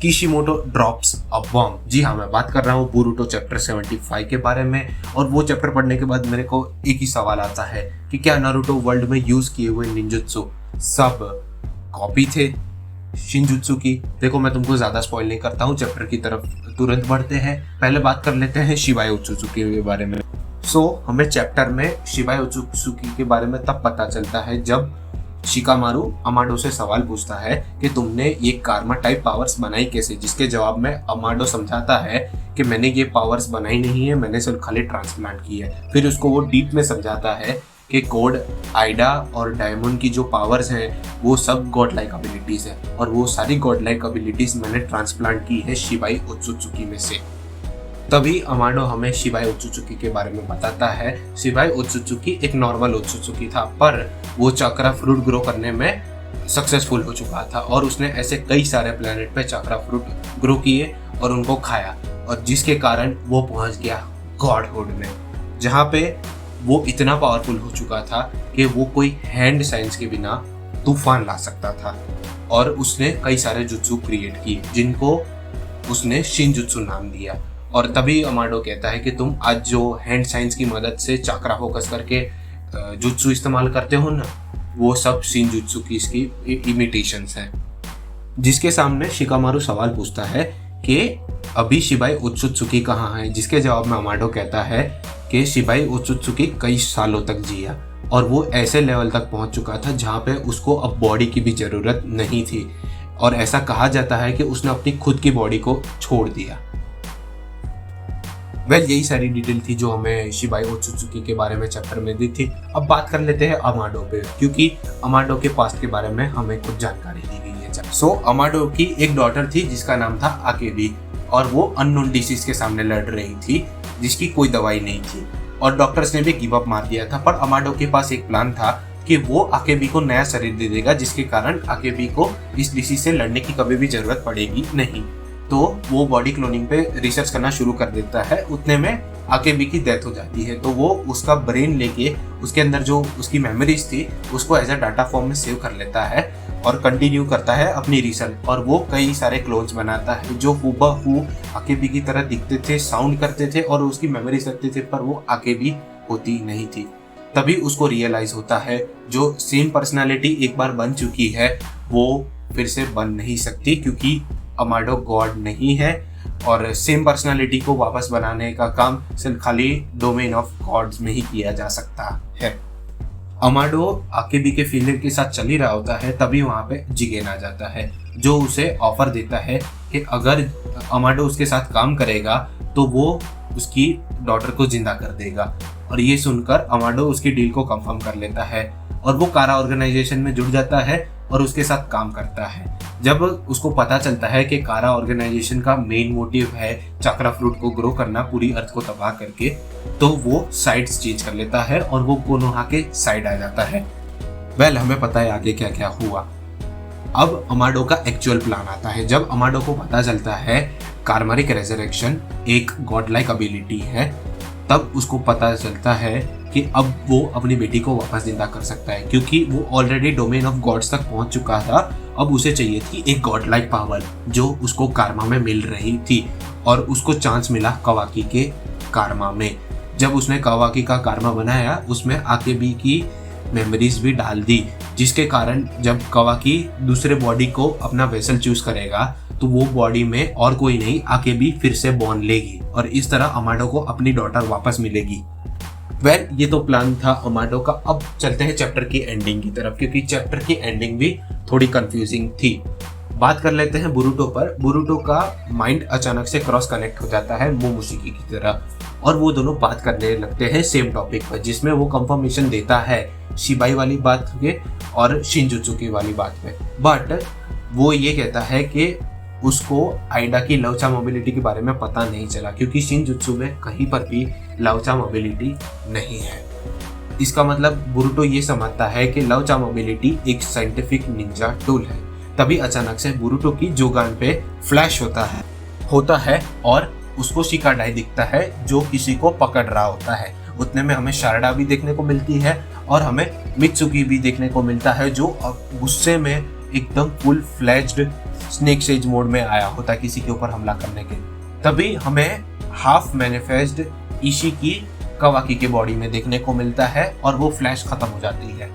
Kishimoto drops a bomb. जी हाँ, मैं बात कर रहा हूँ बोरुटो चैप्टर 75 के बारे में। और वो चैप्टर पढ़ने के बाद मेरे को एक ही सवाल आता है कि क्या नारुतो वर्ल्ड में यूज किए हुए निंजुत्सु सब कॉपी थे शिनजुत्सु की। देखो, मैं तुमको ज्यादा स्पॉइल नहीं करता हूँ, चैप्टर की तरफ तुरंत बढ़ते हैं। पहले बात कर लेते हैं शिबाई ओत्सुत्सुकी के बारे में। हमें चैप्टर में शिबाई ओत्सुत्सुकी के बारे में तब पता चलता है जब शिकामारु अमाडो से सवाल पूछता है कि तुमने ये कार्मा टाइप पावर्स बनाई कैसे, जिसके जवाब में अमाडो समझाता है कि मैंने ये पावर्स बनाई नहीं है, मैंने सिर्फ खाली ट्रांसप्लांट की है। फिर उसको वो डीप में समझाता है कि गॉड आइडा और डायमंड की जो पावर्स हैं वो सब गॉड लाइक एबिलिटीज है, और वो सारी गॉड लाइक एबिलिटीज मैंने ट्रांसप्लांट की है शिबाई ओत्सुत्सुकी में से। तभी अमाडो हमें शिबाई ओत्सुत्सुकी के बारे में बताता है। शिबाई ओत्सुत्सुकी एक नॉर्मल ओत्सुत्सुकी था, पर वो चक्रा फ्रूट ग्रो करने में सक्सेसफुल हो चुका था, और उसने ऐसे कई सारे प्लेनेट पे चक्रा फ्रूट ग्रो किए और उनको खाया, और जिसके कारण वो पहुंच गया गॉडहुड में, जहाँ पे वो इतना पावरफुल हो चुका था कि वो कोई हैंड साइंस के बिना तूफान ला सकता था। और उसने कई सारे जुत्सु क्रिएट किए जिनको उसने शिनजुत्सु नाम दिया। और तभी अमाडो कहता है कि तुम आज जो हैंड साइंस की मदद से चक्रा फोकस करके जुत्सु इस्तेमाल करते हो ना, वो सब शिनजुत्सु की इसकी इमिटेशंस हैं। जिसके सामने शिकामारु सवाल पूछता है कि अभी शिबाई ओत्सुत्सुकी कहाँ है, जिसके जवाब में अमाडो कहता है कि शिबाई ओत्सुत्सुकी कई सालों तक जिया, और वो ऐसे लेवल तक पहुंच चुका था जहाँ पे उसको अब बॉडी की भी जरूरत नहीं थी, और ऐसा कहा जाता है कि उसने अपनी खुद की बॉडी को छोड़ दिया। यही सारी डिटेल थी जो हमें शिबाई ओत्सुत्सुकी के बारे में चैप्टर में दी थी। अब बात कर लेते हैं अमाडो पे, क्योंकि अमाडो के पास्ट के बारे में हमें कुछ जानकारी दी गई है। अमाडो की एक डॉटर थी जिसका नाम था आकेबी, और वो अननोन डिसीज के सामने लड़ रही थी जिसकी कोई दवाई नहीं थी, और डॉक्टर्स ने भी गिव अप मार दिया था। पर अमाडो के पास एक प्लान था कि वो आकेबी को नया शरीर दे देगा, जिसके कारण आकेबी को इस डिसीज से लड़ने की कभी भी जरूरत पड़ेगी नहीं। तो वो बॉडी क्लोनिंग पे रिसर्च करना शुरू कर देता है। उतने में आकेबी की डेथ हो जाती है, तो वो उसका ब्रेन लेके उसके अंदर जो उसकी मेमोरीज थी उसको एज अ डाटा फॉर्म में सेव कर लेता है और कंटिन्यू करता है अपनी रिसर्च। और वो कई सारे क्लोन्स बनाता है जो हूबहू आकेबी की तरह दिखते थे, साउंड करते थे और उसकी मेमोरीज रखते थे, पर वो आकेबी होती नहीं थी। तभी उसको रियलाइज होता है जो सेम पर्सनालिटी एक बार बन चुकी है वो फिर से बन नहीं सकती, क्योंकि अमाडो गॉड नहीं है, और सेम पर्सनालिटी को वापस बनाने का काम सिर्फ खाली डोमेन ऑफ गॉड्स में ही किया जा सकता है। अमाडो आकेबी के फेलियर के साथ चल ही रहा होता है, तभी वहां पे जिगेन आ जाता है जो उसे ऑफर देता है कि अगर अमाडो उसके साथ काम करेगा तो वो उसकी डॉटर को जिंदा कर देगा। और ये सुनकर अमाडो उसकी डील को कंफर्म कर लेता है और वो कारा ऑर्गेनाइजेशन में जुड़ जाता है और उसके साथ काम करता है। जब उसको पता चलता है कि कारा ऑर्गेनाइजेशन का मेन मोटिव है चक्रा फ्रूट को ग्रो करना पूरी अर्थ को तबाह करके, तो वो साइड्स चेंज कर लेता है और वो कोनोहा के साइड आ जाता है। हमें पता है आगे क्या क्या हुआ। अब अमाडो का एक्चुअल प्लान आता है। जब अमाडो को पता चलता है कार्मारिक रेजरेक्शन एक गॉड लाइक एबिलिटी है, तब उसको पता चलता है कि अब वो अपनी बेटी को वापस जिंदा कर सकता है, क्योंकि वो ऑलरेडी डोमेन ऑफ गॉड्स तक पहुंच चुका था। अब उसे चाहिए थी एक गॉड लाइक पावर जो उसको कारमा में मिल रही थी, और उसको चांस मिला कवाकी के कारमा में। जब उसने कवाकी का कारमा बनाया उसमें आकेबी की मेमोरीज भी डाल दी, जिसके कारण जब कवाकी दूसरे बॉडी को अपना वेसल चूज करेगा तो वो बॉडी में और कोई नहीं आकेबी फिर से बॉर्न लेगी, और इस तरह अमाडो को अपनी डॉटर वापस मिलेगी। ये तो प्लान था अमाडो का। अब चलते हैं चैप्टर की एंडिंग की तरफ, क्योंकि चैप्टर की एंडिंग भी थोड़ी कंफ्यूजिंग थी। बात कर लेते हैं बुरुटो पर। बुरुटो का माइंड अचानक से क्रॉस कनेक्ट हो जाता है मोमोशिकी की तरह, और वो दोनों बात करने लगते हैं सेम टॉपिक पर, जिसमें वो कंफर्मेशन देता है शिबाई वाली बात के और शिनजुत्सु वाली बात पे। बट वो ये कहता है कि उसको आइडा की लव मोबिलिटी के बारे में पता नहीं चला, क्योंकि शिनजुत्सु में कहीं पर भी लव मोबिलिटी नहीं है। इसका मतलब बुरुटो ये समझता है कि लव मोबिलिटी एक साइंटिफिक निंजा टूल है। तभी अचानक से बुरुटो की जोगान पे फ्लैश होता है और उसको शिकाडाई दिखता है जो किसी को पकड़ रहा होता है। उतने में हमें शारदा भी देखने को मिलती है और हमें मित्सुकी भी देखने को मिलता है, जो गुस्से में एकदम full fledged snake sage mode में आया होता है किसी के ऊपर हमला करने के, तभी हमें हाफ मैनिफेस्टेड इशिकी कावाकी के बॉडी में देखने को मिलता है और वो फ्लैश खत्म हो जाती है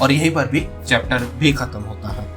और यहीं पर भी चैप्टर भी खत्म होता है।